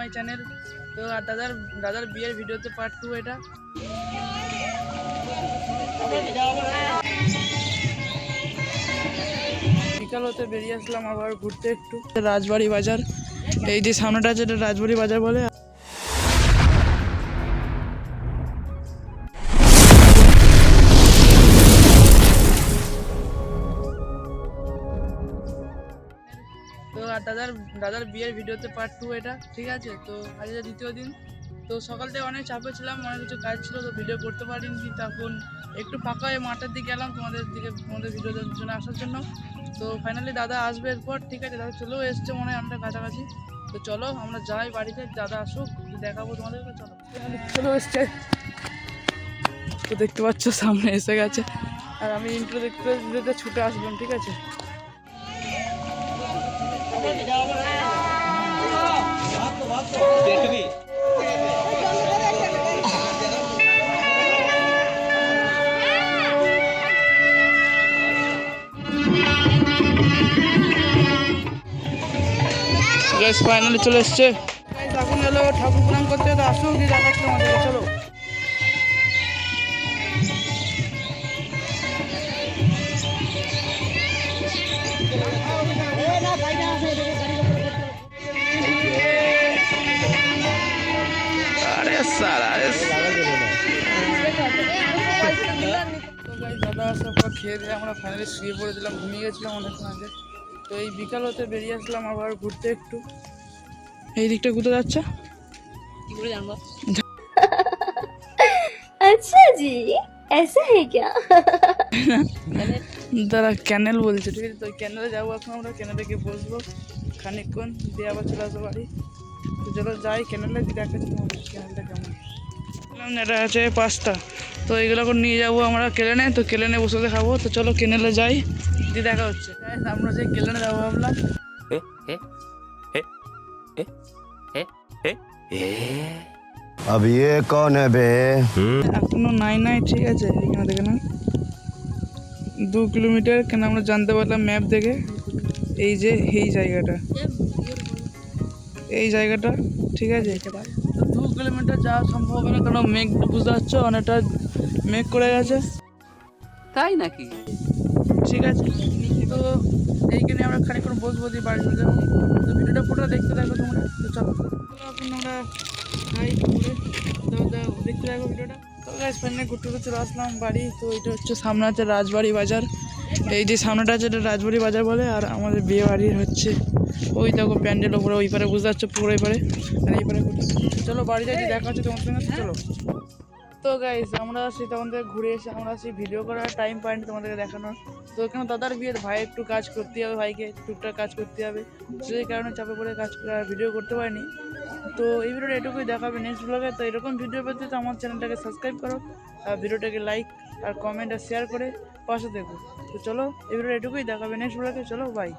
My channel. তো আর দাদার বিয়ের ভিডিওতে পার্ট 2 এটা। বিকাল হতে বেরিয়ে আসলাম আবার ঘুরতে একটু রাজবাড়ি বাজার। এই যে সামনেটা আছে এটা রাজবাড়ি বাজার বলে। তো আর দাদার বিয়ের ভিডিওতে পার্ট 2 এটা, ঠিক আছে। তো আজ দ্বিতীয় দিন। তো সকাল থেকে অনেক চাপে ছিলাম, অনেক কিছু কাজ ছিল, তো ভিডিও করতে পারিনি। তখন একটু ফাঁকা হয়ে মাঠের দিকে এলাম তোমাদের ভিডিওর জন্য আসার জন্য। তো ফাইনালি দাদা আসবে এরপর, ঠিক আছে। দাদা চলেও এসছে মনে হয় অনেকটা কাছাকাছি। তো চলো আমরা যাই বাড়িতে, দাদা আসুক দেখাবো তোমাদেরকে। চলো চলেও এসছে, তো দেখতে পাচ্ছ সামনে এসে গেছে। আর আমি ইন্ট্রো দেখতে ছুটে আসলাম, ঠিক আছে। ফাইনালি চলে এসছে। এখন এলো ঠাকুর প্রণাম করতে, তো আসুক দিয়ে দেখাচ্ছি আমাদেরকে। চলো দাদা আসার পর খেয়ে দিয়ে আমরা ফাইনালি শুয়ে পড়েছিলাম, ঘুমিয়ে গেছিলাম অনেকক্ষণ আগে। তো এই বিকাল হতে বেরিয়ে আসলাম আবার ঘুরতে একটু। এই দিকটা ঘুরতে যাচ্ছে, কি করে জানবো? अच्छा जी ऐसा है क्या? দাদা ক্যানেল বলছে, ঠিক আছে। তো ক্যানেলে যাবো এখন আমরা, ক্যানেলে গিয়ে বসবো খানিকক্ষণ, দিয়ে আবার চলে আসবো বাড়ি। তো চলো যাই ক্যানেলে, দিয়ে দেখাচ্ছি তোমাদের ক্যানেলটা কেমন। এটা আছে পাস্তা, তো এগুলো করে নিয়ে যাবো আমরা কেলেনে। তো কেলেনে বসে খাবো। তো চলো কেনেলে যাই, দিয়ে দেখা হচ্ছে। আমরা সেই কেলেনে যাবো ভাবলাম। अब ये कौन है बे? এখনো নাই, ঠিক আছে। এখানে দেখে না 2 কিলোমিটার, কেন আমরা জানতে পারলাম ম্যাপ দেখে। এই যে এই জায়গাটা, ঠিক আছে। 2 কিলোমিটার যাওয়া সম্ভব হবে না, কারণ মেঘ বুঝতে পারছো অনেকটা মেঘ করে গেছে, তাই নাকি? ঠিক আছে। তো এইখানে আমরা খানিকক্ষণ বসবো, দিয়ে বাড়ি চলে যাবো। তো ভিডিওটা পুরো দেখতে থাকো তোমরা। তো চলো এখন আমরা যাই ঘুরে, তো দেখতে থাকো ভিডিওটা। তো গাইস ফাইনালি ঘুরতে চলে আসলাম বাড়ি। তো এটা হচ্ছে সামনে আছে রাজবাড়ি বাজার। এই যে সামনেটা আছে এটা রাজবাড়ি বাজার বলে। আর আমাদের বিয়ে বাড়ির হচ্ছে ওই দেখো প্যান্ডেল ওপরে, ওই পারে বুঝতে পারছো, পুরো এই পারে আর এই পারে। চলো বাড়ি যাই, দেখা হচ্ছে তোমার সঙ্গে। চলো। তো গাইস আমরা আসি তখন থেকে ঘুরে এসে আমরা আসি ভিডিও করার টাইম পাইনি তোমাদেরকে দেখানোর। তো এখানে দাদার বিয়ের ভাই একটু কাজ করতে হবে, ভাইকে টুকটাক কাজ করতে হবে, সেই কারণে চাপে পড়ে কাজ করে আর ভিডিও করতে পারিনি। তো এই ভিডিওটা এটুকুই, দেখাবে নেক্সট ব্লগে। তো এরকম ভিডিও পেতে তো আমার চ্যানেলটাকে সাবস্ক্রাইব করো, আর ভিডিওটাকে লাইক আর কমেন্ট আর শেয়ার করে পাশে দেখো। তো চলো এই ভিডিওটা এটুকুই, দেখাবে নেক্সট ব্লগে। চলো বাই।